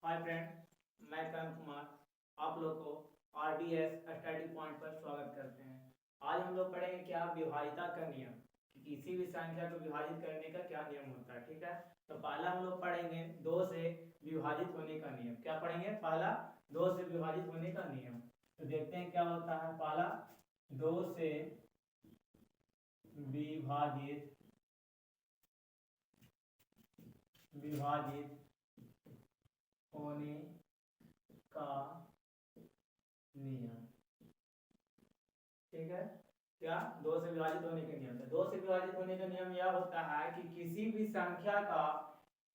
Hi friend, मैं करण कुमार आप लोग को आरडीएस स्टडी पॉइंट पर स्वागत करते हैं। आज हम लोग पढ़ेंगे क्या विभाजिता का नियम कि किसी भी संख्या को विभाजित करने का क्या नियम होता है। ठीक है, तो पहला हम लोग पढ़ेंगे दो से विभाजित होने का नियम। क्या पढ़ेंगे? पहला दो से विभाजित होने का नियम। तो देखते हैं क्या होता है। पहला दो से विभाजित विभाजित होने का नियम। ठीक है, क्या दो से विभाजित होने का नियम है। दो से विभाजित होने का नियम यह होता है कि किसी भी संख्या का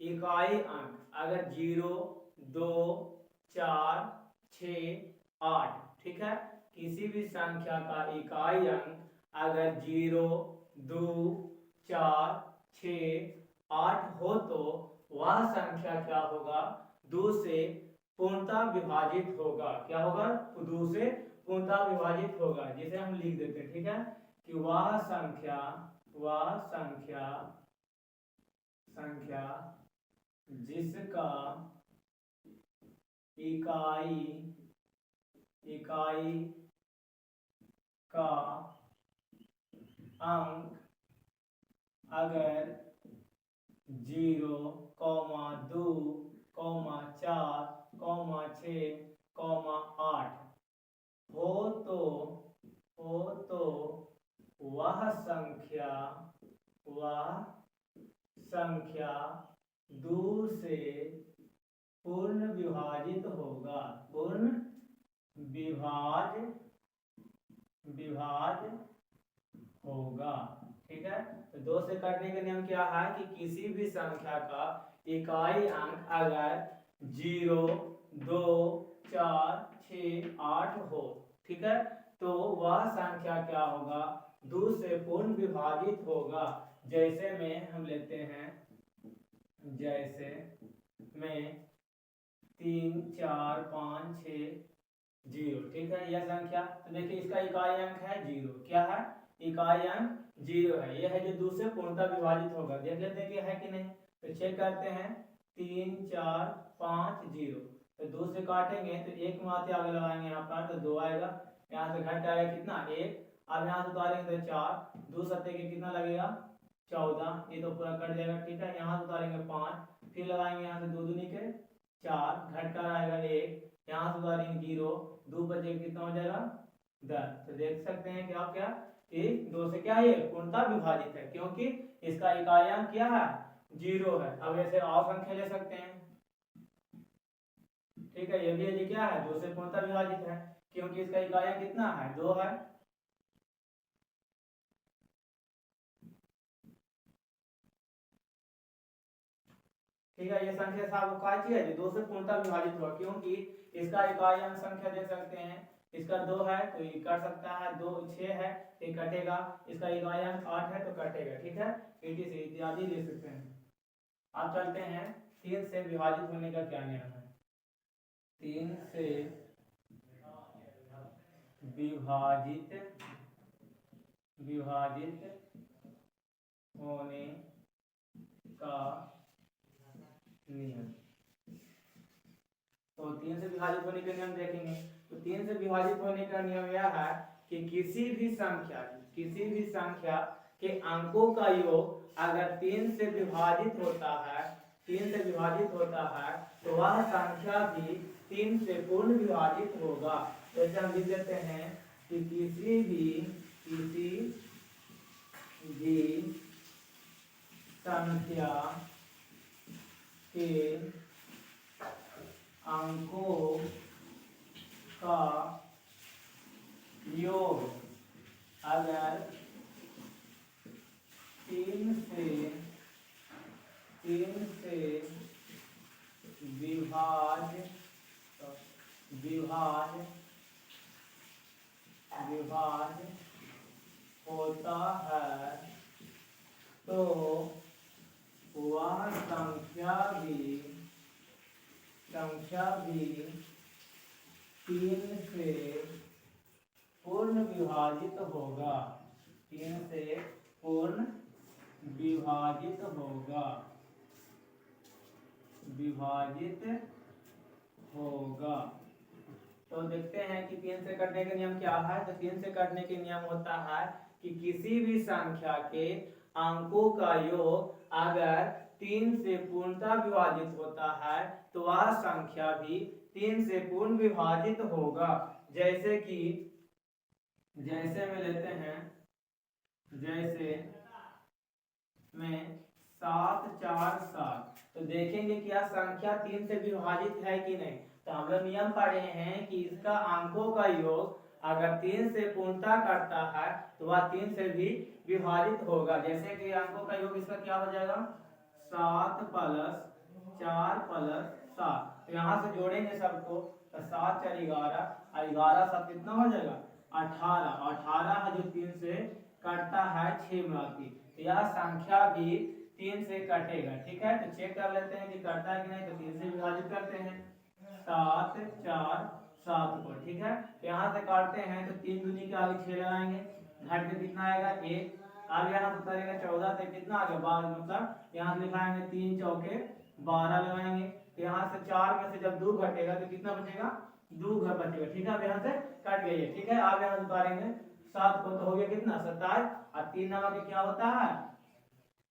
इकाई अंक अगर 0, 2, 4, 6, 8, ठीक है, किसी भी संख्या का इकाई अंक अगर 0, 2, 4, 6, 8 हो तो वह संख्या क्या होगा? 2 से पूर्णतः विभाजित होगा। क्या होगा? 2 से पूर्णतः विभाजित होगा, जिसे हम लिख देते हैं। ठीक है, कि वह संख्या जिसका इकाई का अंक अगर 0, 2, 4, 6, 8 हो तो वह संख्या 2 से पूर्ण विभाजित होगा। पूर्ण विभाज होगा। ठीक है, तो 2 से काटने का नियम क्या है कि किसी भी संख्या का इकाई अंक अगर 0, 2, 4, 6, 8 हो, ठीक है, तो वह संख्या क्या होगा? 2 से पूर्ण विभाजित होगा। जैसे में हम लेते हैं, जैसे में 3, 4, 5, 6, 0। ठीक है, यह संख्या, तो देखिए इसका इकाई अंक है 0। क्या है? इकाई अंक 0 है। यह है जो 2 से पूर्णतः विभाजित होगा। देख लेते हैं कि है कि नहीं, तो चेक करते हैं। 3, 4, 5, 0, तो 2 से काटेंगे तो एक माते आगे लगाएंगे यहाँ पर, तो 2 आएगा। यहाँ से घट आएगा कितना? 1। अब यहाँ से उतारेंगे तो 4, 2 सत्ते के कितना लगेगा? 14। ये तो पूरा कट जाएगा। ठीक है, यहाँ से उतारेंगे 5, फिर लगाएंगे यहाँ से 2 दूनी के 4, घट कर आएगा 1, यहाँ से उतारेंगे 0, 2 बचे कितना हो जाएगा? 10। तो देख सकते हैं कि आप क्या, कि 2 से क्या है? पूर्णतः विभाजित है, क्योंकि इसका इकाई अंक क्या है? 0 है। अब ऐसे और संख्या ले सकते हैं। ठीक है, ये भी यदि क्या है? 2 से पूर्णतः विभाजित है, क्योंकि इसका इकाई अंक कितना है? 2 है। ठीक है, ये संख्या साहब क्या चीज है? 2 से पूर्णतः विभाजित हुआ, क्योंकि इसका इकाई अंक संख्या दे सकते हैं। इसका 2 है तो ये कट सकता है, 2, 6 है तो ये कटेगा। इसका इकाई अंक 8 है तो कटेगा। ठीक है, से इत्यादि ले सकते हैं। आप चलते हैं 3 से विभाजित होने का क्या नियम है। 3 से विभाजित होने का नियम। तो 3 से विभाजित होने का नियम देखेंगे। तो 3 से विभाजित होने का नियम यह है कि किसी भी संख्या के अंकों का योग अगर 3 से विभाजित होता है, तो वह संख्या भी 3 से पूर्ण विभाजित होगा। जैसे हम लिख देते हैं कि किसी भी संख्या के अंकों का योग अगर 3 से विभाज होता है तो वह संख्या भी 3 से पूर्ण विभाजित होगा। 3 से पूर्ण विभाजित होगा। तो देखते हैं कि 3 से कटने का नियम क्या है। तो 3 से कटने के नियम होता है कि किसी भी संख्या के अंकों का योग अगर 3 से पूर्णतः विभाजित होता है तो वह संख्या भी 3 से पूर्ण विभाजित होगा। जैसे कि जैसे में लेते हैं, जैसे में 7 4 7, तो देखेंगे कि यह संख्या 3 से विभाजित है कि नहीं। तो हम लोग नियम पढ़े हैं कि इसका अंकों का योग अगर 3 से पूर्णता करता है तो वह 3 से भी विभाजित होगा। जैसे कि अंकों का योग इसका क्या हो जाएगा, 7 प्लस 4 प्लस 7। तो यहाँ से जोड़ेंगे सबको, तो 7 4 11, 11 7 कितना हो जाएगा 18। 18 है जो 3 से कटता है 6 मिलाती। तो यह संख्या भी 3 से कटेगा। ठीक है, तो चेक कर लेते हैं कि कटता है कि नहीं। तो 3 से विभाजित करते हैं 7 4 7 को। ठीक है, तो यहाँ से काटते हैं तो 3 दूनी के आगे 6 लगाएंगे, घट के कितना आएगा 1। अब यहाँ से उतारेंगे 14, तो कितना आ गया 12, मतलब यहाँ से लिखाएंगे 3 चौके 12 लगाएंगे। तो यहाँ से 4 में से जब 2 घटेगा तो कितना बचेगा 2 घर बचेगा। ठीक है, अब यहाँ से कट गई है। ठीक है, अब यहाँ से उतारेंगे 7 को, तो हो गया कितना 27, और 3 नंबर के क्या होता है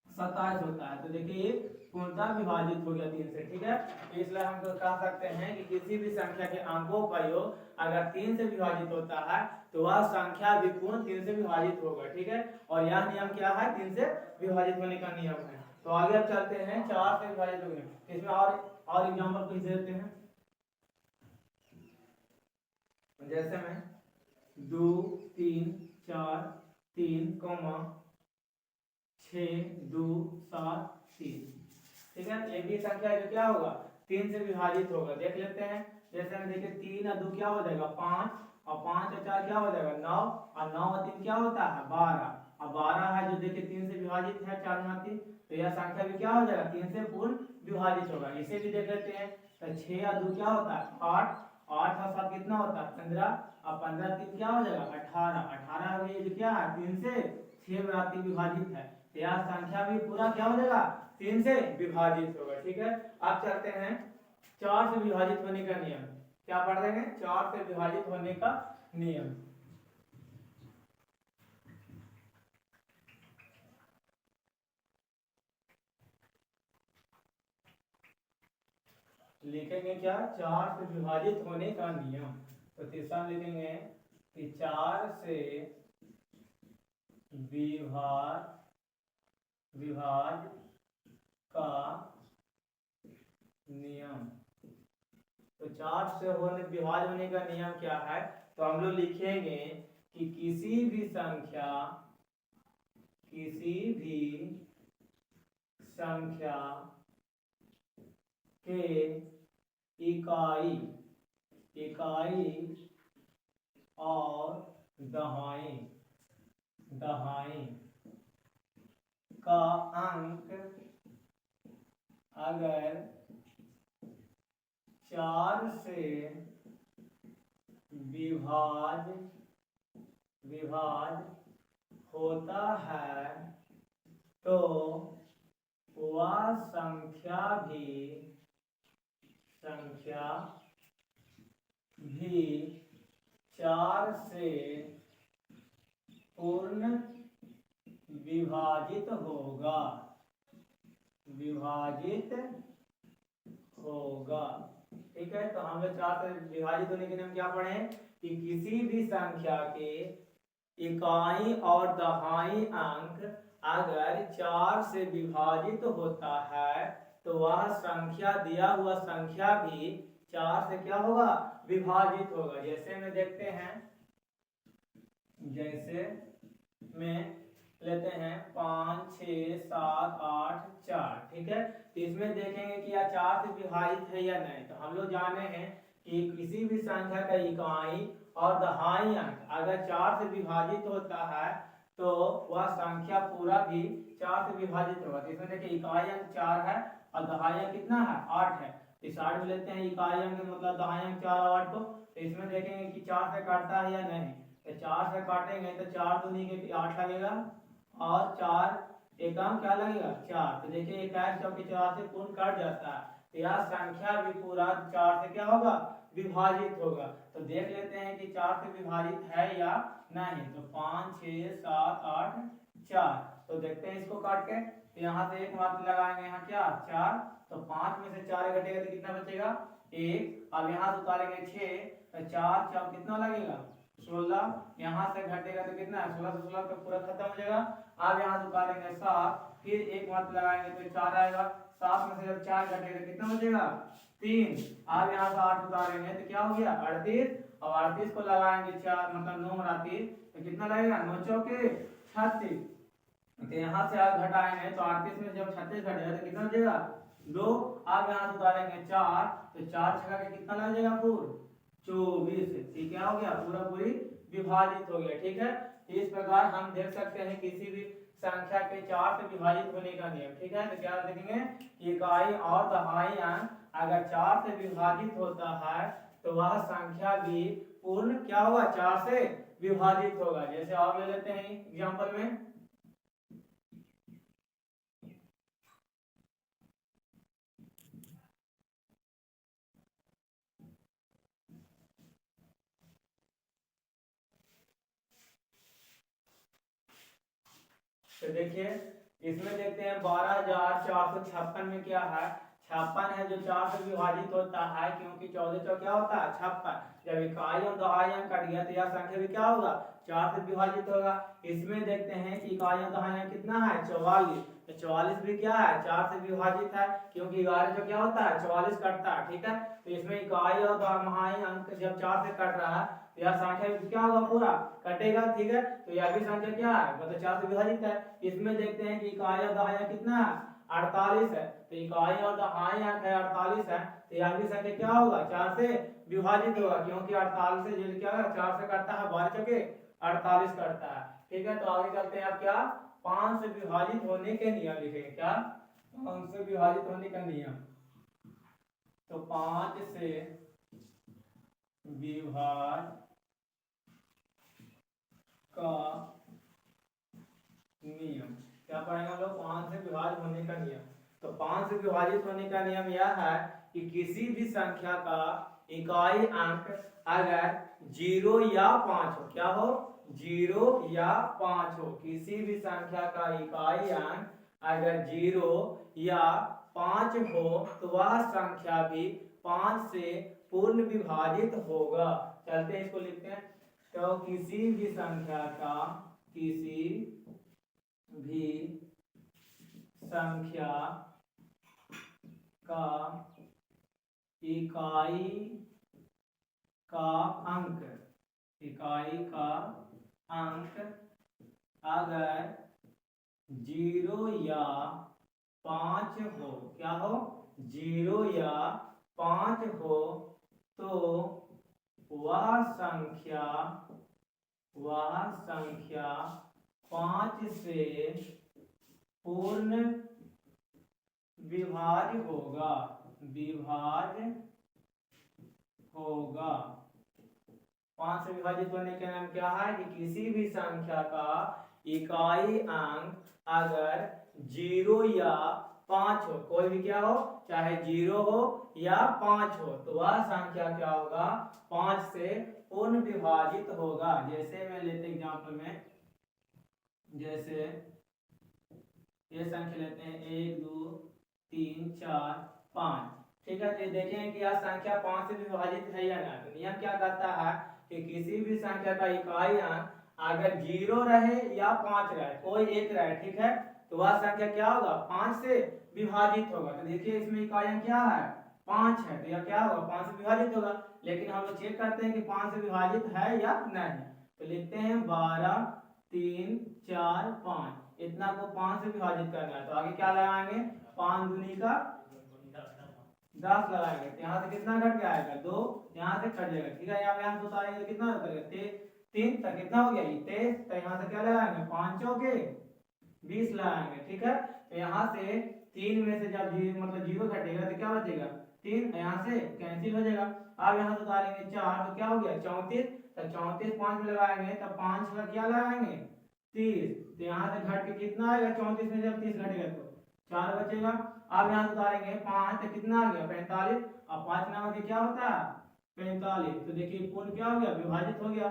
27 होता है। तो देखिए पूर्णतः विभाजित हो गया 3 से। ठीक है, तो इसलिए हम कह सकते हैं कि किसी भी संख्या के अंकों का योग अगर 3 से विभाजित होता है तो वह संख्या भी पूर्ण 3 से विभाजित होगा। ठीक है, और यह नियम क्या है 3 से विभाजित होने का नियम है। तो आगे अब चलते हैं 4 से विभाजित होने, इसमें और एग्जाम्पल कुछ देते हैं। जैसे में 2 3 4 3 6 2 7 3। ठीक है, ये भी संख्या है जो क्या होगा 3 से विभाजित होगा। देख लेते हैं, जैसे में देखिए 3 और 2 क्या हो जाएगा 5, और 5 और 4 क्या हो जाएगा 9, और 9 और 3 क्या होता है 12, और 12 है जो देखिए 3 से विभाजित है 4 में 3। तो यह संख्या भी क्या हो जाएगा 3 से पूर्ण विभाजित होगा। इसे भी देख लेते हैं, तो 6 और 2 क्या होता है 8, 8 और 7 कितना होता है 15, और 15 3 क्या हो जाएगा 18। 18 हो गई जो क्या है 3 से 6 में विभाजित है। तो यह संख्या भी पूरा क्या हो जाएगा 3 से विभाजित होगा। ठीक है, अब चलते हैं 4 से विभाजित होने का नियम। क्या पढ़ देंगे 4 से विभाजित होने का नियम। लिखेंगे क्या 4 से विभाजित होने का नियम। तो तीसरा लिखेंगे कि 4 से विभाज का नियम। तो 4 से विभाज होने का नियम क्या है। तो हम लोग लिखेंगे कि किसी भी संख्या के इकाई और दहाई का अंक अगर 4 से विभाज होता है तो वह संख्या भी 4 से पूर्ण विभाजित होगा। ठीक है, तो हम लोग 4 से विभाजित होने के नियम क्या पढ़े कि किसी भी संख्या के इकाई और दहाई अंक अगर 4 से विभाजित होता है तो वह संख्या दिया हुआ संख्या भी 4 से क्या होगा विभाजित होगा। जैसे में देखते हैं, जैसे में लेते हैं 5 6 7 8 4। ठीक है, तो इसमें देखेंगे कि यह 4 से विभाजित है या नहीं। तो हम लोग जाने हैं कि किसी भी संख्या का इकाई और दहाई अंक अगर 4 से विभाजित होता है तो वह संख्या पूरा भी 4 से विभाजित होगा। तो इसमें देखिए इकाई अंक 4 है और दहाई अंक कितना है 8 है। इस 8 में लेते हैं इकाई अंक मतलब दहाई अंक 4 और 8 को। तो इसमें देखेंगे कि 4 से काटता है या नहीं। तो 4 से काटेंगे तो 4 दूनी के 8 लगेगा, और 4 एकम क्या लगेगा 4। तो देखिए 21 चौके 4 से पूर्ण कट जाता है। तो यह संख्या भी पूरा 4 से क्या होगा, विभाजित होगा। तो देख लेते हैं कि 4 से विभाजित है या नहीं। तो 5 6 7 8 4। तो देखते हैं इसको काट के। तो यहाँ से एक मात्र लगाएंगे, यहाँ क्या 4। तो 5 में से 4 घटेगा तो कितना बचेगा 1। अब यहाँ से उतारेंगे 6। तो 4 4 कितना लगेगा 16। यहाँ से घटेगा तो कितना 16 से 16 तो पूरा खत्म हो जाएगा। अब यहाँ से उतारेंगे 7। फिर एक मात्र लगाएंगे तो 4 आएगा। 7 में से जब 4 घटेगा तो कितना बचेगा 3। अब यहाँ से 8 उतारेंगे तो क्या हो गया 38। और 38 को लगाएंगे 4 मतलब 9 और 38 तो कितना लगेगा 9 चौके 36। तो यहाँ से आप घटाएंगे तो 38 में जब 36 घटेगा तो कितना बचेगा 2। अब यहाँ से उतारेंगे 4। तो 4 छक्का के कितना लग जाएगा पूरा 24। ठीक क्या हो गया पूरा पूरी विभाजित हो गया। ठीक है, इस प्रकार हम देख सकते हैं किसी भी संख्या के 4 से विभाजित होने का नियम। ठीक है, तो क्या देखेंगे कि इकाई और दहाई अंक अगर 4 से विभाजित होता है तो वह संख्या भी पूर्ण क्या होगा 4 से विभाजित होगा। जैसे और ले लेते हैं एग्जांपल में। तो देखिए इसमें देखते हैं 12,456 में क्या है 56 है जो 4 से विभाजित होता है, क्योंकि 14 चौ क्या होता है 56। जब इकाई और दहाई अंक कट गया तो यह संख्या भी क्या होगा 4 से विभाजित होगा। इसमें देखते हैं कि इकाई और दहाई अंक कितना है 44। तो 44 भी क्या है 4 से विभाजित है, क्योंकि 11 जो क्या होता है 44 कटता है। ठीक है, तो इसमें इकाई और दहाई अंक जब 4 से कट रहा है तो यह संख्या क्या होगा पूरा कटेगा। ठीक है, तो यह भी संख्या क्या है मतलब 4 से विभाजित है। इसमें देखते हैं कि इकाई और दहाई कितना है 48 है। तो इकाई और दहाई अंक है 48 है, तो यह भी संख्या क्या होगा 4 से विभाजित होगा, क्योंकि 48 से जो क्या है 4 से कटता है 12 चौके 48 कटता है। ठीक है, तो आगे चलते हैं। अब क्या 5 से विभाजित होने के नियम लिखेंगे। क्या 5 से विभाजित होने का नियम। तो 5 से विभाज का नियम क्या पढ़ेंगे हम लोग 5 से विभाजित होने का नियम। तो 5 से विभाजित होने का नियम यह है कि किसी भी संख्या का इकाई अंक अगर 0 या 5 हो, क्या हो 0 या 5 हो, किसी भी संख्या का इकाई अंक अगर 0 या 5 हो तो वह संख्या भी 5 से पूर्ण विभाजित होगा। चलते हैं इसको लिखते हैं। तो किसी भी संख्या का किसी भी संख्या का इकाई का अंक अगर 0 या 5 हो, क्या हो 0 या 5 हो तो वह संख्या 5 से पूर्ण विभाज्य होगा 5 से विभाजित होने का नाम क्या है कि किसी भी संख्या का इकाई अंक अगर 0 या 5 हो, कोई भी क्या हो चाहे 0 हो या 5 हो, तो वह संख्या क्या होगा 5 से पूर्ण विभाजित होगा। जैसे मैं लेते एग्जांपल में, जैसे ये संख्या लेते हैं 1 2 3 4 5। ठीक है, तो देखें कि यह संख्या 5 से विभाजित है या ना। तो नियम क्या कहता है कि किसी भी संख्या का इकाई अंक अगर 0 रहे या 5 रहे, कोई एक रहे, ठीक है, तो वह संख्या क्या होगा 5 से विभाजित होगा। तो देखिए इसमें इकाई अंक क्या है 5 है, तो यह क्या होगा 5 से विभाजित होगा। लेकिन हम लोग चेक करते हैं कि 5 से विभाजित है या नहीं। तो लिखते हैं 12 3 4 5, इतना को 5 से विभाजित करना है। तो आगे क्या लगाएंगे 5 दूनी का 10 लगाएंगे, तो यहाँ से कितना घट के आएगा 2, यहाँ से कट जाएगा। ठीक है, यहाँ से उतारेंगे तो कितना करेगा 3 तक कितना हो गया 23। तो यहाँ से क्या लगाएंगे 5 चौके 20 लगाएंगे। ठीक है, तो यहाँ से 3 में से जब मतलब 0 घटेगा तो क्या बचेगा 3, यहाँ से कैंसिल हो जाएगा। अब यहाँ से उतारेंगे 4, तो क्या हो गया 34। तो 34 5 में लगाएंगे तब 5 का क्या लगाएंगे 30। तो यहाँ से घट के कितना आएगा 34 में जब 30 घटेगा तो 4 बचेगा। अब यहाँ से उतारेंगे 5 तो कितना आ गया 45। अब 5 नाम के क्या होता है 45। तो देखिए पूर्ण क्या हो गया विभाजित हो गया।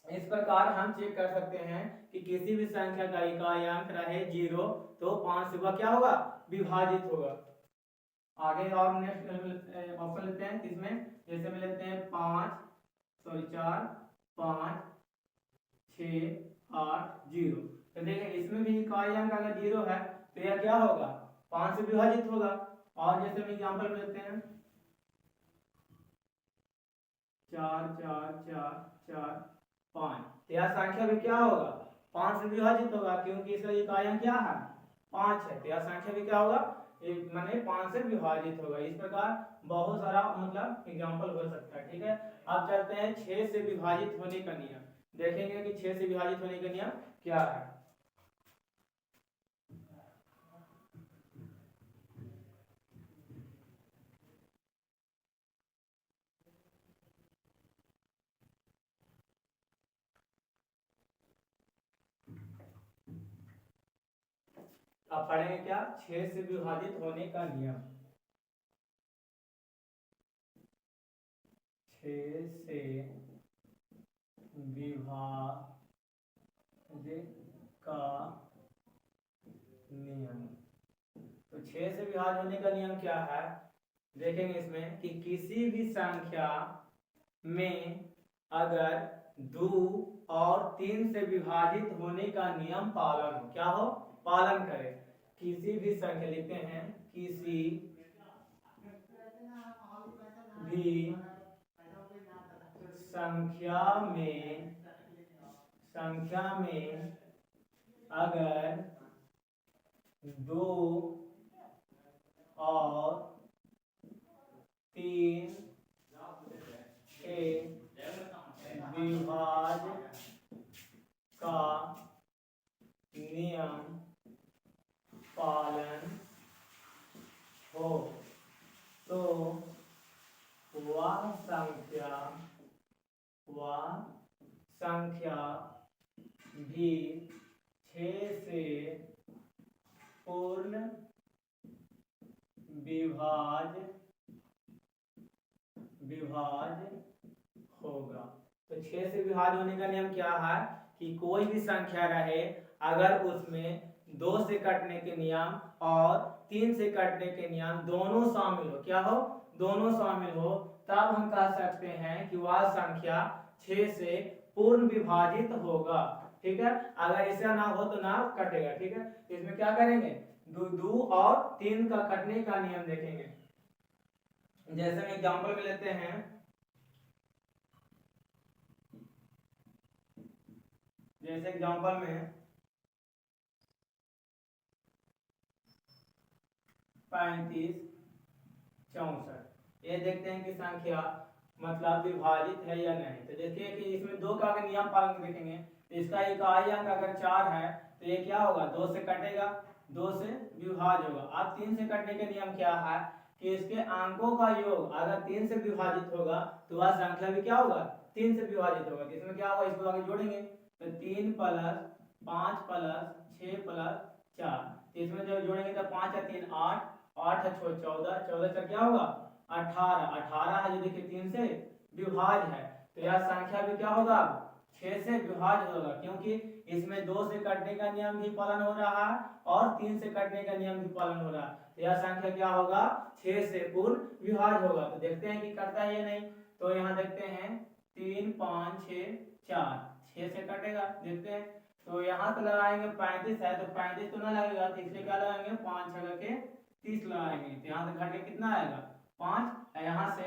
इस प्रकार हम चेक कर सकते हैं कि किसी भी संख्या का इकाई अंक रहे 0 तो 5 से वह क्या होगा विभाजित होगा। आगे और नेक्स्ट ऑप्शन लेते हैं इसमें, जैसे में लेते हैं 4 5 6 8 0। तो देखिए इसमें भी इकाई अंक अगर 0 है तो यह क्या होगा 5 से विभाजित होगा। और जैसे हम एग्जांपल में लेते हैं 4 4 4 4 5, तो यह संख्या भी क्या होगा 5 से विभाजित होगा क्योंकि इसका इकाई अंक क्या है 5 है। तो यह संख्या भी क्या होगा माने 5 से विभाजित होगा। इस प्रकार बहुत सारा मतलब एग्जांपल हो सकता है। ठीक है, अब चलते हैं 6 से विभाजित होने का नियम, देखेंगे कि 6 से विभाजित होने का नियम क्या है। अब पढ़ेंगे क्या 6 से विभाजित होने का नियम। 6 से विभाजित का नियम। तो 6 से विभाजित होने का नियम क्या है, देखेंगे इसमें कि किसी भी संख्या में अगर 2 और 3 से विभाजित होने का नियम पालन हो, क्या हो पालन करे। किसी भी संख्या लिखते हैं किसी भी संख्या में अगर 2 और 3 के विभाज्य का नियम पालन हो तो वह संख्या भी 6 से पूर्ण विभाज्य होगा। तो 6 से विभाज्य होने का नियम क्या है कि कोई भी संख्या रहे अगर उसमें 2 से कटने के नियम और 3 से कटने के नियम दोनों शामिल हो, क्या हो दोनों शामिल हो, तब हम कह सकते हैं कि वह संख्या 6 से पूर्ण विभाजित होगा। ठीक है, अगर ऐसा ना हो तो ना कटेगा। ठीक है, इसमें क्या करेंगे 2 और 3 का कटने का नियम देखेंगे। जैसे हम एग्जांपल में लेते हैं जैसे एग्जांपल में 35 64, ये देखते हैं कि संख्या मतलब विभाजित है या नहीं। तो देखिए कि इसमें 2 का अगर नियम पालन देखेंगे तो इसका इकाई अंक अगर 4 है तो ये क्या होगा 2 से कटेगा, 2 से विभाज्य होगा। अब 3 से कटने के नियम क्या है कि इसके अंकों का योग अगर 3 से विभाजित होगा तो वह संख्या भी क्या होगा 3 से विभाजित होगा। तो इसमें क्या होगा इसको आगे जोड़ेंगे तो 3 + 5 + 6 + 4, इसमें जब जोड़ेंगे तो 5 और 3 8, 8 और 6 14, 14 से क्या होगा 18, 18 है जो देखिए 3 से विभाज्य है। तो यह संख्या भी क्या होगा 6 से विभाज्य होगा क्योंकि इसमें 2 से कटने का नियम भी पालन हो रहा है और 3 से कटने का नियम भी पालन हो रहा है। तो यह संख्या क्या होगा 6 से पूर्ण विभाज्य होगा। तो देखते हैं कि करता है या नहीं। तो यहाँ देखते हैं 3 5 6 4, 6 से कटेगा देखते हैं। तो यहाँ से लगाएंगे 35 है तो 35 तो ना लगेगा, तो इसलिए क्या लगाएंगे 5 6 के 30 लगाएंगे। तो यहाँ से घट के कितना आएगा 5, यहाँ से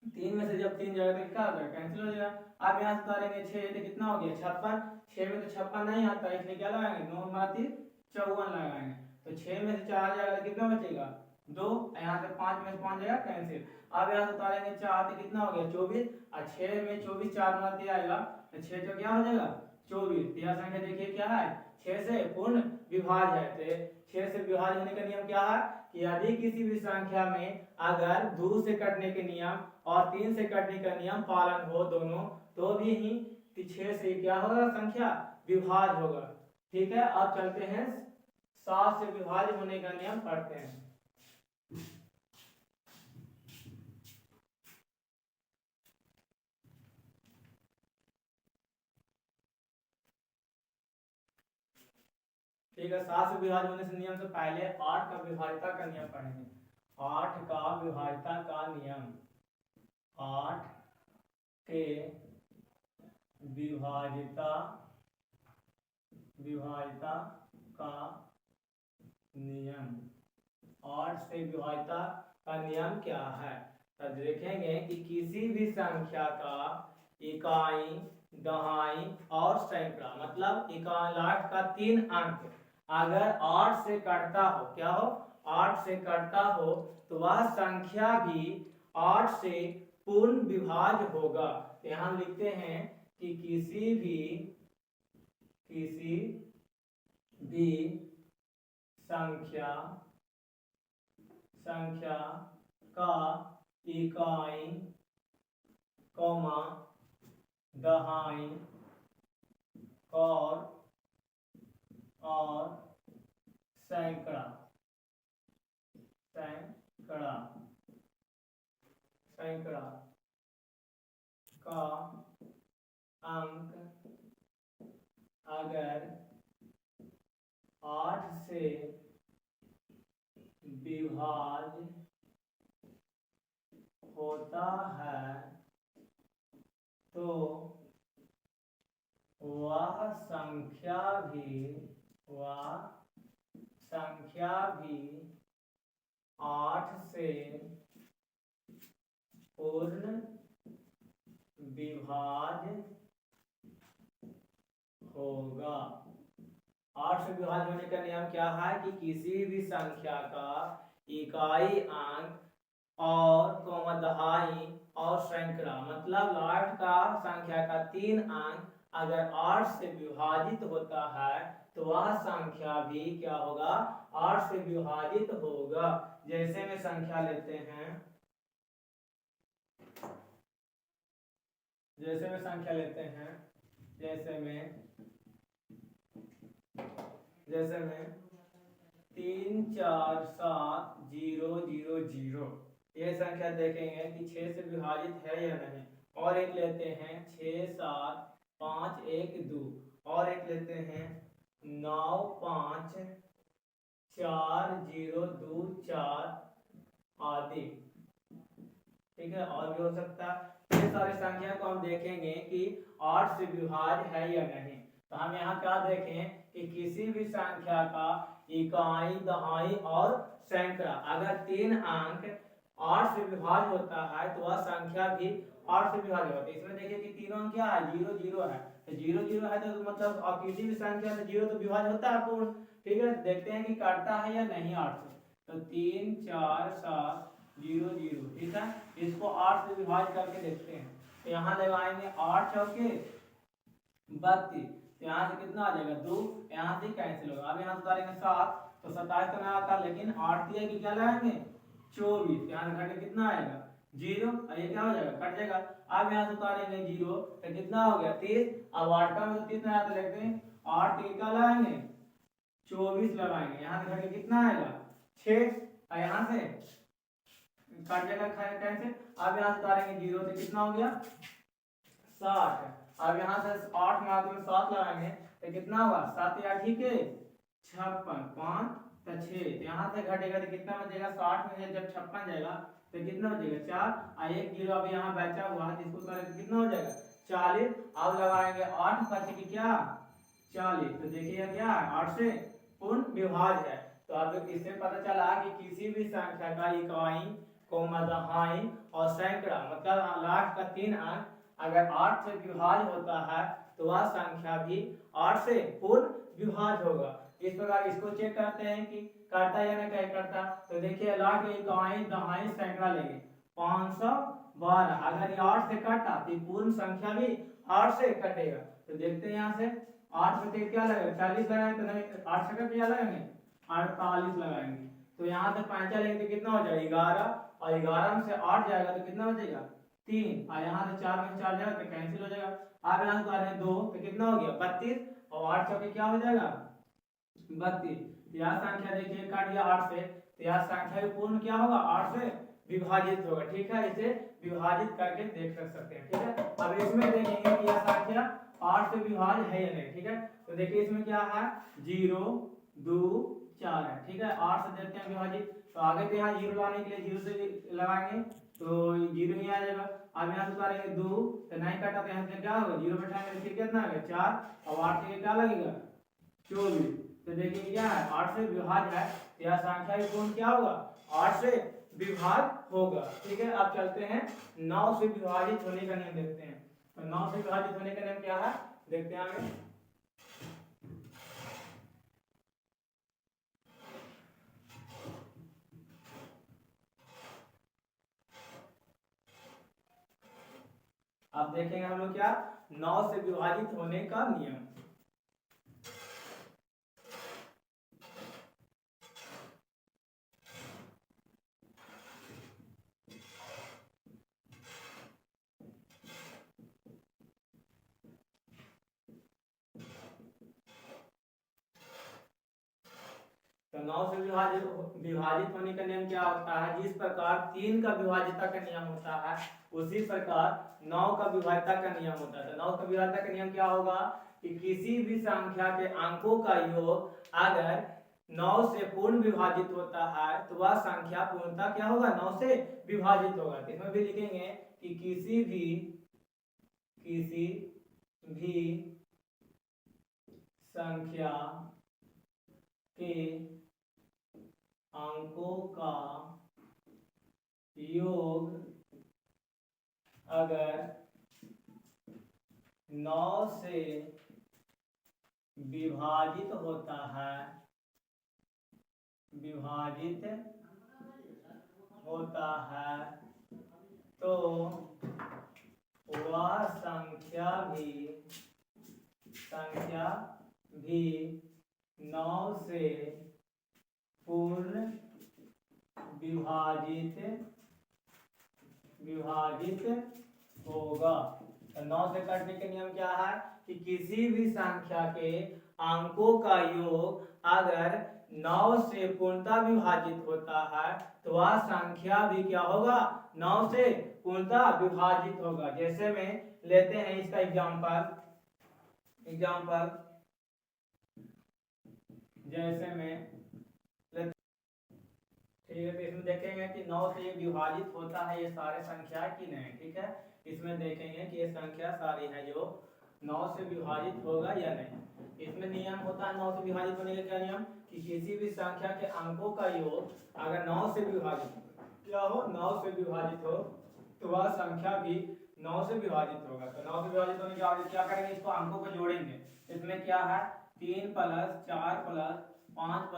3 में से जब 3 जाएगा तो क्या होगा कैंसिल हो जाएगा। अब यहाँ से उतारेंगे 6 तो कितना हो गया 56, 6 में तो 56 नहीं आता इसलिए क्या लगाएंगे 9 × 3 = 54 लगाएंगे। तो 6 में से 4 जाएगा तो कितना बचेगा 2, यहाँ से 5 में से 5 जाएगा कैंसिल। अब यहाँ से उतारेंगे 4 तो कितना हो गया 24, और 6 में 24 4 × 3 आएगा तो 6 तो क्या हो जाएगा 24। यह संख्या देखिए क्या है 6 से पूर्ण विभाज्य है। तो 6 से विभाज्य होने का नियम क्या है कि यदि किसी भी संख्या में अगर 2 से कटने के नियम और 3 से कटने का नियम पालन हो दोनों तो भी ही 6 से क्या होगा संख्या विभाज्य होगा। ठीक है, अब चलते हैं 7 से विभाज्य होने का नियम पढ़ते हैं। ठीक है, 7 से विभाज्य होने से नियम से पहले 8 का विभाज्यता का नियम पढ़ेंगे। 8 का विभाज्यता का नियम, 8 के विभाज्यता का नियम, 8 से विभाज्यता का नियम क्या है? तब देखेंगे कि किसी भी संख्या का इकाई, दहाई और सैकड़ा, मतलब इकाई लास्ट का 3 अंक अगर 8 से कटता हो, क्या हो, 8 से कटता हो, तो वह संख्या भी 8 से पूर्ण विभाज्य होगा। तो यहाँ लिखते हैं कि किसी भी संख्या का इकाई, कौमा, दहाई और सैकड़ा का अंक अगर 8 से विभाज्य होता है तो वह संख्या भी 8 से पूर्ण विभाज्य होगा। 8 से विभाज्य होने का नियम क्या है कि किसी भी संख्या का इकाई, अंक और दहाई और सैकड़ा, मतलब लास्ट का संख्या का 3 अंक अगर 8 से विभाजित होता है तो वह संख्या भी क्या होगा, 8 से विभाजित होगा। जैसे में संख्या लेते हैं, जैसे में 3 4 7 0 0 0, ये संख्या देखेंगे कि 6 से विभाजित है या नहीं। और एक लेते हैं 6 7 5 1 2, और एक लेते हैं 9 5 4 0 2 4 आदि। ठीक है, और भी हो सकता है। ये सारी संख्या को हम देखेंगे कि 8 से विभाज्य है या नहीं। तो हम यहाँ क्या देखें कि किसी भी संख्या का इकाई, दहाई और सैकड़ा अगर 3 अंक 8 से विभाज्य होता है तो वह संख्या भी 8 से विभाज्य होता है। इसमें देखिए कि तीनों अंक क्या है, 0 0 है। तो 0 0 है तो मतलब किसी भी संख्या से 0 तो विभाज्य होता है पूर्ण। ठीक है, देखते हैं कि काटता है या नहीं 8 से। तो 3 4 7 0 0, ठीक है, इसको 8 से विभाजित करके देखते हैं। तो यहाँ लगाएंगे 8 चौके 32, तो यहाँ से कितना आ जाएगा 2, यहाँ से कैंसिल होगा। अब यहाँ से उतारेंगे 7, तो 27 तो नहीं आता, लेकिन 8 दिया कि क्या लगाएंगे 24, यहाँ से घटे कितना आएगा 0, और ये क्या हो जाएगा कट जाएगा। अब यहाँ से उतारेंगे 0, तो कितना हो गया 30। अब 8 का में तो 30 नहीं आता, लिखते हैं 8 टीका लगाएंगे 24 लगाएंगे, यहाँ से घटे कितना आएगा 6, और यहाँ से कट जाएगा कैंसिल। अब यहाँ से उतारेंगे 0, तो कितना हो गया 60। अब यहाँ से 8 में आते में 7 लगाएंगे तो कितना हुआ 7 या ठीक है 56, 5 तो 6, तो यहाँ से घटेगा तो कितना बचेगा 60 में जब 56 जाएगा तो कितना बचेगा 4, और 1 0 अब यहाँ बचा हुआ है जिसको उतारे तो कितना हो जाएगा 40। अब लगाएंगे 8 बचे कि क्या 40, तो देखिए क्या है 8 से पूर्ण विभाज्य है। तो अब इससे पता चला कि किसी भी संख्या का इकाई, दहाई और सैकड़ा, मतलब लास्ट का 3 अंक अगर 8 से विभाज्य होता है तो वह संख्या भी 8 से पूर्ण विभाज्य होगा। इस प्रकार इसको चेक करते हैं कि करता या नहीं करता। तो देखिए लास्ट में इकाई, दहाई, सैकड़ा लेंगे 512, अगर ये 8 से कटा तो पूर्ण संख्या भी 8 से कटेगा। तो देखते हैं यहाँ से 8 से क्या लगेगा 40 लगाएंगे, तो नहीं 8 से क्या लगाएंगे 48 लगाएंगे। तो यहाँ से 5 लेंगे तो कितना हो जाएगा 11, और 11 में से 8 जाएगा तो कितना बचेगा 3, और यहाँ से 4 में 4 जाएगा तो कैंसिल हो जाएगा। अब यहाँ से 2 तो कितना हो गया 32, और 8 चौके क्या हो जाएगा 32। यह संख्या देखिए काट दिया 8 से, तो यह संख्या भी पूर्ण क्या होगा 8 से विभाजित होगा। ठीक है, इसे विभाजित करके देख सकते हैं। ठीक है, अब इसमें देखेंगे कि यह संख्या 8 से विभाज्य है या नहीं। ठीक है, तो देखिए इसमें क्या है 0 2 4 है। ठीक है, 8 से देखते हैं विभाजित, तो आगे तो यहाँ 0 लाने के लिए 0 से लगाएंगे तो 0 ही आ जाएगा। अब यहाँ से उतारेंगे 2 तो नहीं कटा, तो यहाँ से क्या होगा 0 बैठाएंगे फिर कितना आ गया 4, और 8 से क्या लगेगा 24। तो देखिए क्या है 8 से विभाज्य है, यह संख्या भी पूर्ण क्या होगा 8 से विभाज्य होगा। ठीक है, अब चलते हैं 9 से विभाजित होने का नियम देखते हैं। तो 9 से विभाजित होने का नियम क्या है देखते हैं आगे। अब देखेंगे हम लोग क्या 9 से विभाजित होने का नियम। तो 9 से विभाजित होने का नियम क्या होता है, जिस प्रकार 3 का विभाज्यता का नियम होता है उसी प्रकार 9 का विभाज्यता का नियम होता है। तो 9 का विभाज्यता का नियम क्या होगा कि किसी भी संख्या के अंकों का योग अगर 9 से पूर्ण विभाजित होता है तो वह संख्या पूर्णतः क्या होगा 9 से विभाजित होगा। तो इसमें भी लिखेंगे कि किसी भी संख्या के अंकों का योग अगर 9 से विभाजित होता है तो वह संख्या भी 9 से पूर्ण विभाजित होगा। तो 9 से काटने के नियम क्या है कि किसी भी संख्या के अंकों का योग अगर 9 से पूर्णतः विभाजित होता है तो वह संख्या भी क्या होगा 9 से पूर्णतः विभाजित होगा। जैसे में लेते हैं इसका एग्जांपल जैसे में ठीक है, तो इसमें देखेंगे कि 9 से ये विभाजित होता है ये सारे संख्या कि नहीं। ठीक है, इसमें देखेंगे कि ये संख्या सारी है जो 9 से विभाजित होगा या नहीं। इसमें नियम होता है 9 से विभाजित होने का क्या नियम कि किसी भी संख्या के अंकों का योग अगर 9 से विभाजित क्या हो 9 से विभाजित हो तो वह संख्या भी 9 से विभाजित होगा। तो 9 से विभाजित होने के बाद क्या करेंगे इसको अंकों को जोड़ेंगे। इसमें क्या है 3 + 4 + 5 +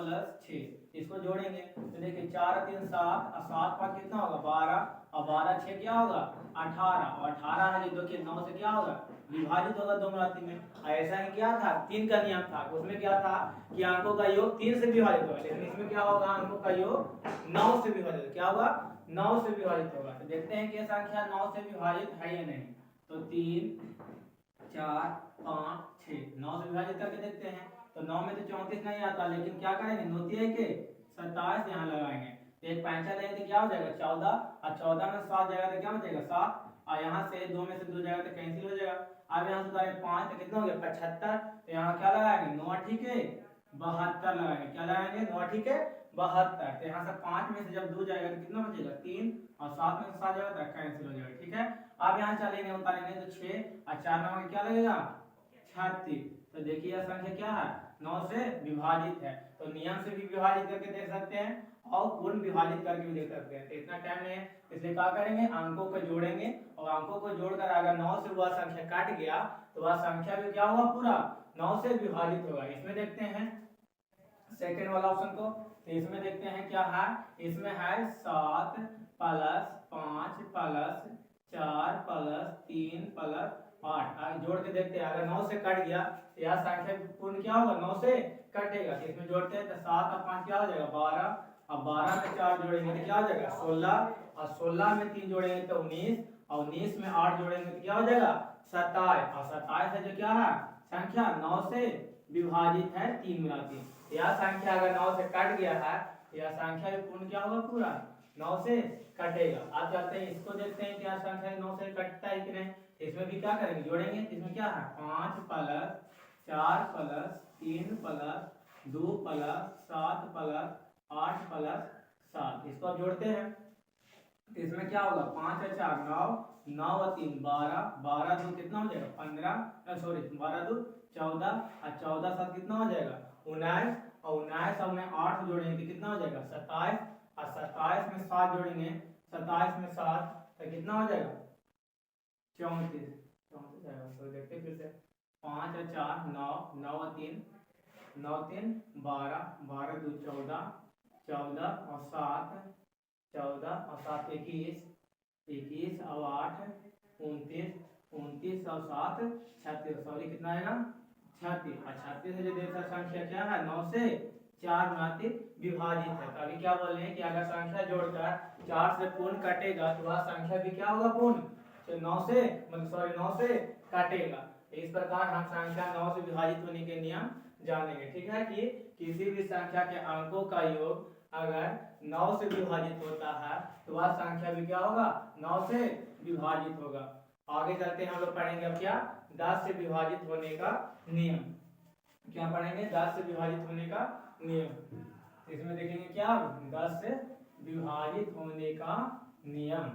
6 इसको जोड़ेंगे तो देखिए 4 3 7 और 7 5 कितना होगा 12 और 12 6 क्या होगा 18 और 18 है जो कि 9 से क्या होगा विभाजित होगा दोनों राशि में। ऐसा ही क्या था 3 का नियम था उसमें क्या था कि अंकों का योग 3 से विभाजित होगा, लेकिन इसमें क्या होगा अंकों का योग 9 से विभाजित क्या होगा 9 से विभाजित होगा। तो देखते हैं कि संख्या 9 से विभाजित है या नहीं। तो 3 4 5 6 9 से विभाजित करके देखते हैं। तो 9 में तो 34 नहीं आता, लेकिन क्या करेंगे नोती है के 27 यहाँ लगाएंगे तो एक पैंचा लेंगे तो क्या हो जाएगा 14 और 14 में 7 जाएगा तो क्या हो जाएगा 7 और यहाँ से 2 में से 2 जाएगा तो कैंसिल हो जाएगा। अब यहाँ से उतारेंगे 5 तो कितना हो गया 75 तो यहाँ क्या लगाएंगे 9 ठीक है 72 लगाएंगे। क्या लगाएंगे 9 ठीक है 72 तो यहाँ से 5 में से जब 2 जाएगा तो कितना बचेगा 3 और 7 में से 7 जाएगा तो कैंसिल हो जाएगा। ठीक है, अब यहाँ चलेंगे उतारेंगे तो 6 और 4 नंबर क्या लगेगा 36। तो देखिए यह संख्या क्या है 9 से विभाजित है। तो नियम से भी विभाजित करके देख सकते हैं और पूर्ण विभाजित करके भी देख सकते हैं। तो इतना टाइम नहीं है इसलिए क्या करेंगे अंकों को जोड़ेंगे और अंकों को जोड़कर अगर 9 से वह संख्या काट गया तो वह संख्या भी क्या होगा पूरा 9 से विभाजित होगा। इसमें देखते हैं सेकंड वाला ऑप्शन को। तो इसमें देखते हैं क्या है इसमें है 7 + 5 + 4 + 3 + 8 जोड़ के देखते हैं अगर 9 से कट गया तो यह संख्या पूर्ण क्या होगा 9 से कटेगा। तो इसमें जोड़ते हैं तो 7 और 5 क्या हो जाएगा 12 और 12 में 4 जोड़ेंगे तो क्या हो जाएगा 16 और 16 में 3 जोड़ेंगे तो 19 और 19 में 8 जोड़ेंगे तो क्या हो जाएगा 27 और 27 है जो क्या है संख्या 9 से विभाजित है 3 मिला के। यह संख्या अगर 9 से कट गया है, यह संख्या भी पूर्ण क्या होगा, पूरा 9 से कटेगा। आप चाहते हैं इसको देखते हैं क्या संख्या 9 से कटता है कि नहीं। इसमें भी क्या करेंगे, जोड़ेंगे। इसमें क्या है, 5 plus 4 plus 3 plus 2 plus 7 plus 8 plus 7, इसको आप जोड़ते हैं। इसमें क्या होगा, 5 और 4 9, 9 और 3 12, 12 2 कितना हो जाएगा 15, सॉरी 12 2 14, और 14 7 कितना हो जाएगा 19, और 19 और में 8 जोड़ेंगे तो कितना हो जाएगा 27, और 27 में 7 जोड़ेंगे, 27 में 7 तो कितना हो जाएगा 34, 34 आएगा। तो देखते फिर से, 5 और 4 9, 9 और 3 9 3 12, 12 2 14, 14 और 7 14 और 7 21, 21 और 8 29, 29 और 7 36, सॉरी कितना आएगा 36, और 36 से जो देखा संख्या क्या है 9 से 4 गुणाती विभाजित है। तो अभी क्या बोल रहे हैं कि अगर संख्या जोड़कर 4 से पूर्ण कटेगा तो वह संख्या भी क्या होगा, पूर्ण, तो 9 से मतलब सॉरी 9 से काटेगा। इस प्रकार हम संख्या 9 से विभाजित होने के नियम जानेंगे। ठीक है, कि किसी भी संख्या के अंकों का योग अगर 9 से विभाजित होता है तो वह संख्या भी क्या होगा, 9 से विभाजित होगा। आगे चलते हैं, हम लोग पढ़ेंगे अब क्या, 10 से विभाजित होने का नियम। क्या पढ़ेंगे, 10 से विभाजित होने का नियम। इसमें देखेंगे क्या, 10 से विभाजित होने का नियम।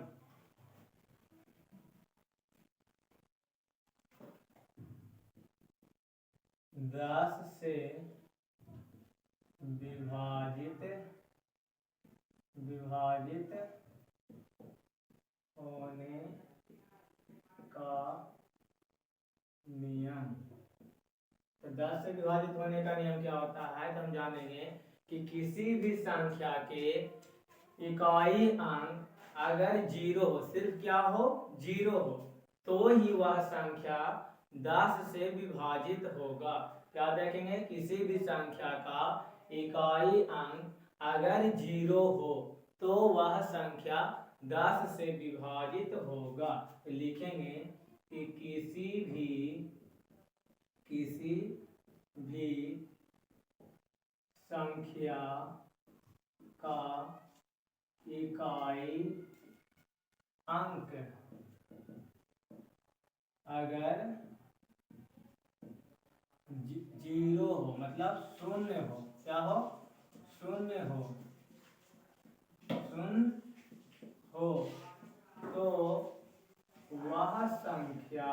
10 से विभाजित होने का नियम। तो 10 से विभाजित होने का नियम क्या होता है, तो हम जानेंगे कि किसी भी संख्या के इकाई अंक अगर 0 हो, सिर्फ क्या हो 0 हो, तो ही वह संख्या 10 से विभाजित होगा। क्या देखेंगे, किसी भी संख्या का इकाई अंक अगर 0 हो तो वह संख्या 10 से विभाजित होगा। तो लिखेंगे कि किसी भी संख्या का इकाई अंक अगर 0 हो, मतलब शून्य हो, क्या हो, शून्य हो तो वह संख्या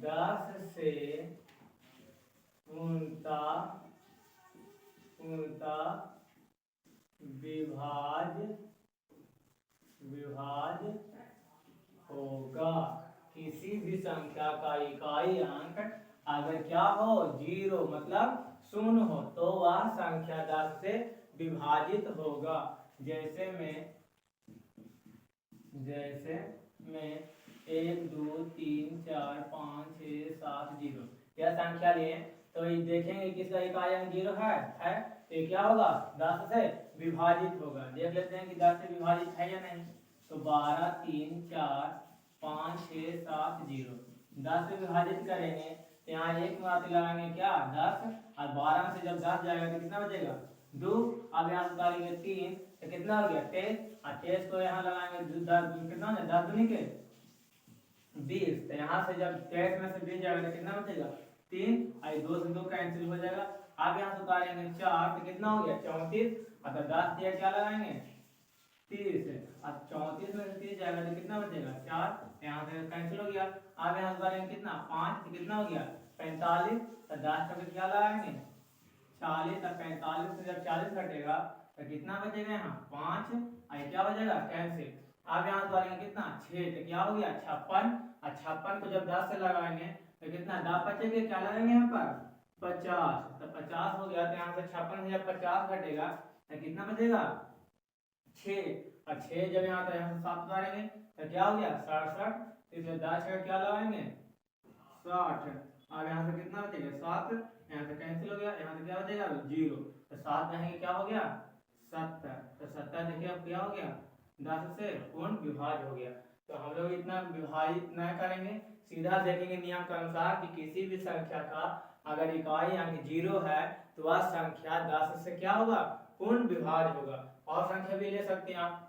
10 से पूर्णतः विभाज्य होगा। किसी भी संख्या का इकाई अंक अगर क्या हो 0 मतलब शून्य हो तो वह संख्या 10 से विभाजित होगा। जैसे में 1 2 3 4 5 6 7 0 यह संख्या लिए तो ये देखेंगे किसका इकाई अंक 0 है तो ये क्या होगा 10 से विभाजित होगा। देख लेते हैं कि 10 से विभाजित है या नहीं। तो 12 3 4 5 6 7 0 10 से विभाजित करेंगे तो यहाँ एक मात्र लगाएंगे क्या 10, और 12 से जब 10 जाएगा तो कितना बचेगा 2। अब यहाँ से डालेंगे 3 तो कितना हो गया 23, और 23 को यहाँ लगाएंगे 10 कितना हो जाए 10 दूनी के 20। तो यहाँ से जब 23 में से 20 जाएगा तो कितना बचेगा 3, और 2 से 2 कैंसिल हो जाएगा। अब यहाँ से उतारेंगे 4 तो कितना हो गया 34, और 10 दिया क्या लगाएंगे 30, अब 34 में से 30 जाएगा तो कितना बचेगा 4, यहाँ से कैंसिल हो गया। अब यहाँ से कितना 5 तो कितना हो गया 45, तो 10 का क्या लगाएंगे 40, और 45 से जब 40 घटेगा तो कितना बचेगा यहाँ 5, और क्या बचेगा कैंसिल। अब यहाँ से कितना 6 तो क्या हो गया 56, और 56 को जब 10 से लगाएंगे तो कितना 10 बचेंगे क्या लगाएंगे यहाँ पर 50, तो 50 हो गया। तो यहाँ से 56 से जब 50 घटेगा तो कितना बचेगा 6, और 6 जब यहाँ से 7 उतारेंगे तो क्या हो गया 67, इसलिए 10 का क्या लगाएंगे 60। अब यहाँ से कितना बचेगा 7, यहाँ से कैंसिल हो गया, यहाँ से क्या बचेगा 0, तो 7 रहेंगे क्या हो गया 70, तो 70 देखिए अब क्या हो गया 10 से पूर्ण विभाज्य हो गया। तो हम लोग इतना विभाजित न करेंगे, सीधा देखेंगे नियम के अनुसार कि किसी भी संख्या का अगर इकाई अंक 0 है तो वह संख्या 10 से क्या होगा, पूर्ण विभाज्य होगा। और संख्या भी ले सकते हैं आप,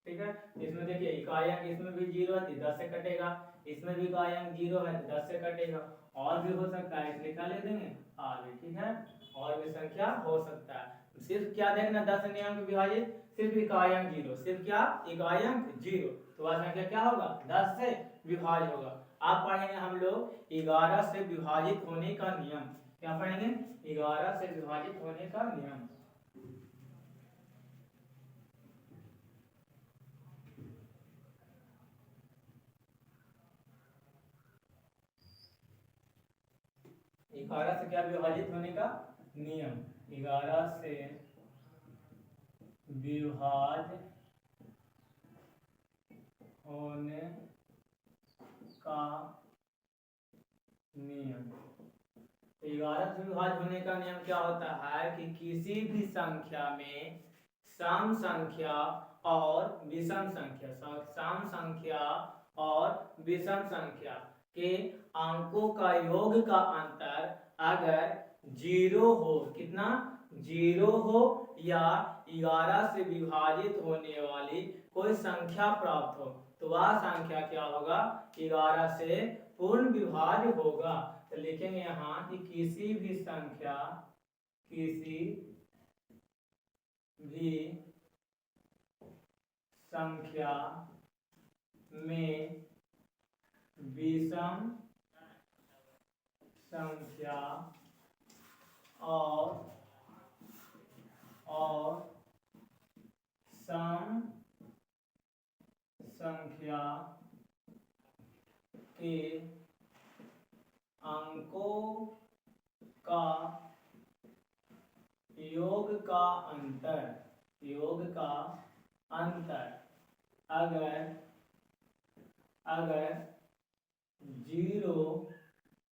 ठीक है। इसमें देखिए इकाई अंक इसमें भी 0 है तो 10 से कटेगा, इसमें भी इकाई अंक 0 है तो 10 से कटेगा। और भी हो सकता है इसलिए क्या ले देंगे आगे, ठीक है। और भी संख्या हो सकता है, सिर्फ क्या देखना 10 नियम के विभाजित, सिर्फ इकाई अंक 0, सिर्फ क्या इकाई अंक 0, तो वह संख्या क्या होगा 10 से विभाज्य होगा। आप पढ़ेंगे हम लोग 11 से विभाजित होने का नियम, क्या पढ़ेंगे 11 से विभाजित होने का नियम। ग्यारह से क्या विभाजित होने का नियम, 11 से विभाज्य होने का नियम। 11 से विभाज्य होने का नियम क्या होता है कि किसी भी संख्या में सम संख्या और विषम संख्या, सम संख्या और विषम संख्या के अंकों का योग का अंतर अगर 0 हो, कितना 0 हो, या 11 से विभाजित होने वाली कोई संख्या प्राप्त हो, तो वह संख्या क्या होगा 11 से पूर्ण विभाज्य होगा। तो लिखेंगे यहाँ कि किसी भी संख्या, किसी भी संख्या में विषम संख्या और सम संख्या के अंकों का योग का अंतर अगर 0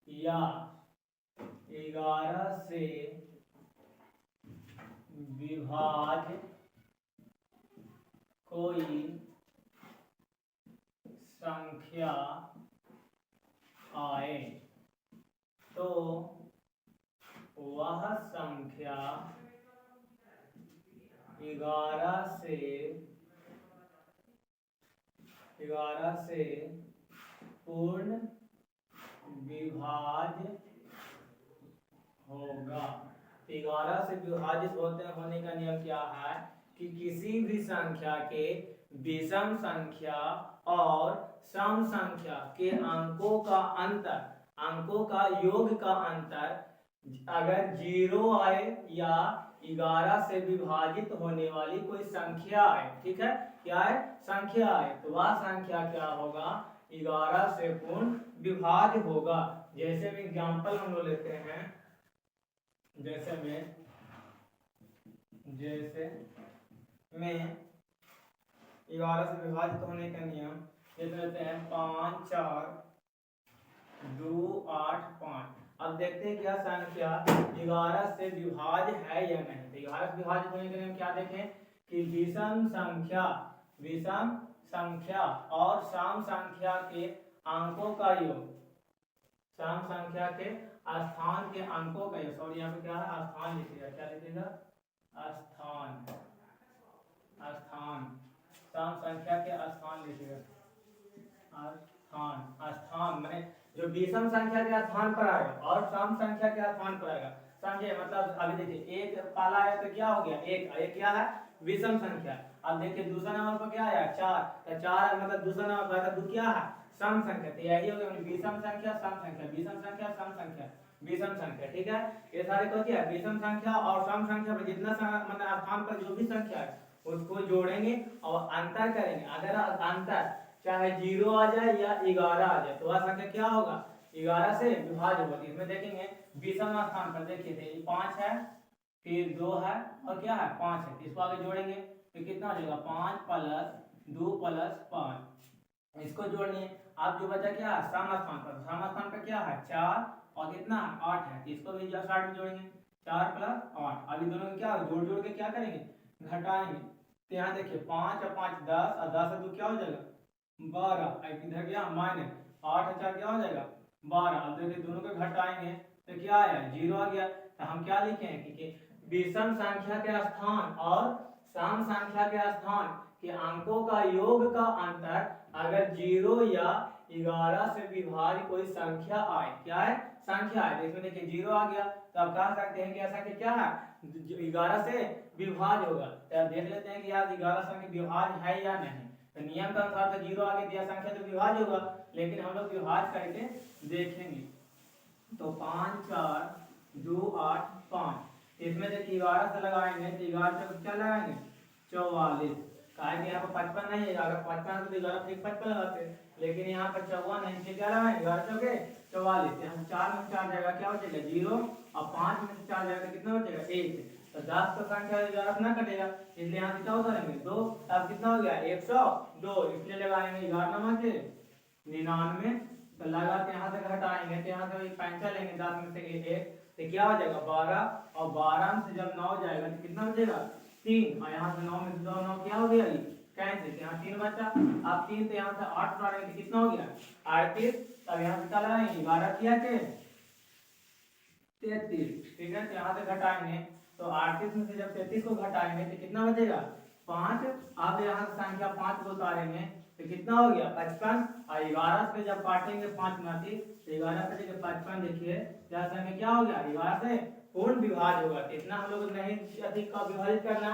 या 11 से विभाज्य कोई संख्या आए तो वह संख्या 11 से पूर्ण विभाज्य होगा। 11 से विभाजित होने का नियम क्या है कि किसी भी संख्या के विषम संख्या और सम संख्या के अंकों का अंतर, अंकों का योग का अंतर अगर 0 आए या 11 से विभाजित होने वाली कोई संख्या आए, ठीक है, क्या है संख्या आए, तो वह संख्या क्या होगा 11 से पूर्ण विभाज्य होगा। जैसे में एग्जांपल हम लोग लेते हैं, जैसे में 11 से विभाजित होने का नियम जैसे लेते हैं 5 4 2 8 5। अब देखते हैं क्या संख्या 11 से विभाज्य है या नहीं। तो 11 से विभाजित होने के नियम क्या देखें कि विषम संख्या और सम संख्या के अंकों का योग, सम संख्या के स्थान के अंकों का योग, सॉरी यहाँ पे क्या है स्थान लिखिएगा, क्या लिखिएगा स्थान, सम संख्या के स्थान लिखिएगा, स्थान माने जो विषम संख्या के स्थान पर आएगा और सम संख्या के स्थान पर आएगा, समझे। मतलब अभी देखिए एक पाला है तो क्या हो गया एक क्या है विषम संख्या। अब देखिए दूसरा नंबर पर क्या आया 4, तो 4 मतलब दूसरा नंबर पर 2 क्या है सम संख्या। तो यही हो गया विषम संख्या सम संख्या, विषम संख्या सम संख्या, विषम संख्या, ठीक है। ये सारे को क्या है विषम संख्या और सम संख्या पर जितना मतलब स्थान पर जो भी संख्या है उसको जोड़ेंगे और अंतर करेंगे। अगर अंतर चाहे 0 आ जाए या 11 आ जाए तो वह संख्या क्या होगा 11 से विभाज्य होगा। इसमें देखेंगे विषम स्थान पर देखिए थे 5 है, फिर 2 है और क्या है 5 है, इसको आगे जोड़ेंगे तो कितना हो जाएगा 5 + 2 + 5, इसको जोड़िए। आप जो बचा क्या है सम स्थान पर क्या है 4 और कितना 8 है, इसको भी साइड में जोड़ेंगे 4 प्लस 8। अभी दोनों को क्या जोड़ जोड़ के क्या करेंगे, घटाएंगे। तो यहाँ देखिए 5 और 5 10 और 10 से 2 क्या हो जाएगा 12। इधर गया माइनस 8 और 4 क्या हो जाएगा 12। अब देखिए दोनों को घटाएंगे तो क्या आया 0 आ गया। तो हम क्या लिखें कि विषम संख्या के स्थान और सम संख्या के स्थान के अंकों का योग का अंतर अगर 0 या 11 से विभाज्य कोई संख्या आए, क्या है संख्या है। तो इसमें देखिए 0 आ गया तो आप कह सकते हैं कि ऐसा कि क्या है 11 से विभाज्य होगा। तो आप देख लेते हैं कि यार 11 संख्या विभाज्य है या नहीं। तो नियम के अनुसार तो 0 आगे दिया संख्या तो विभाज्य होगा, लेकिन हम लोग विभाज्य करके देखेंगे। तो 5 4 2 8 5। इसमें देखिए 11 से लगाएंगे तो 11 से क्या लगाएंगे 44। कहा कि यहाँ पर 55 नहीं है, अगर 55 तो 11 से 55 लगाते, लेकिन यहाँ पर 54 नहीं, इसलिए क्या लगाएंगे 11 चौके 44। यहाँ 4 में 4 जाएगा क्या बचेगा 0 और 5 में 4 जाएगा कितना बचेगा 1। तो 10 का संख्या 11 ना कटेगा, इसलिए यहाँ से क्या उतारेंगे 2। अब कितना हो गया 102, इसलिए लगाएंगे 11 नंबर के 99। तो लगा के यहाँ से घटाएंगे तो यहाँ से 5 लेंगे 10 में से 1 तो क्या हो जाएगा 12। और 12 से जब 9 जाएगा तो कितना बचेगा 3। और यहाँ से 9 में से 2 9 क्या हो गया कैंसिल, यहाँ 3 बचा। अब 3 तो यहाँ से 8 उतारेंगे तो कितना हो गया 38। अब यहाँ से क्या लगाएंगे 12 किया के 33, ठीक है। तो यहाँ से घटाएंगे तो 38 में से जब 33 को घटाएंगे तो कितना बचेगा 5। अब यहाँ से संख्या 5 को उतारेंगे तो कितना हो गया 55। और 11 से जब काटेंगे 5 में 11 से लेकर 55 देखिए यह संख्या क्या हो गया 11 से पूर्ण विभाज्य होगा। इतना हम लोग नहीं अधिक का विभाजित करना,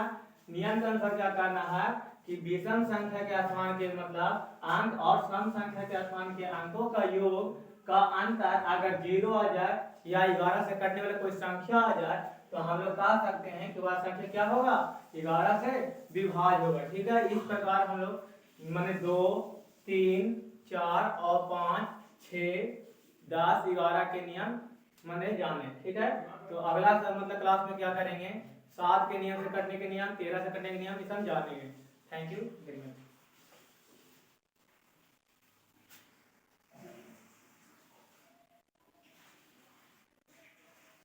नियम के अनुसार क्या करना है कि विषम संख्या के स्थान के मतलब अंक और सम संख्या के स्थान के अंकों का योग का अंतर अगर 0 आ जाए या 11 से कटने वाला कोई संख्या आ जाए तो हम लोग कह सकते हैं कि वह संख्या क्या होगा 11 से विभाज्य होगा, ठीक है। इस प्रकार हम लोग माने 2 3 4 और 5 6 10 11 के नियम माने जाने, ठीक है। तो अगला मतलब क्लास में क्या करेंगे 7 के नियम से कटने के नियम 13 से कटने के नियम इसे हम जानेंगे। Thank you.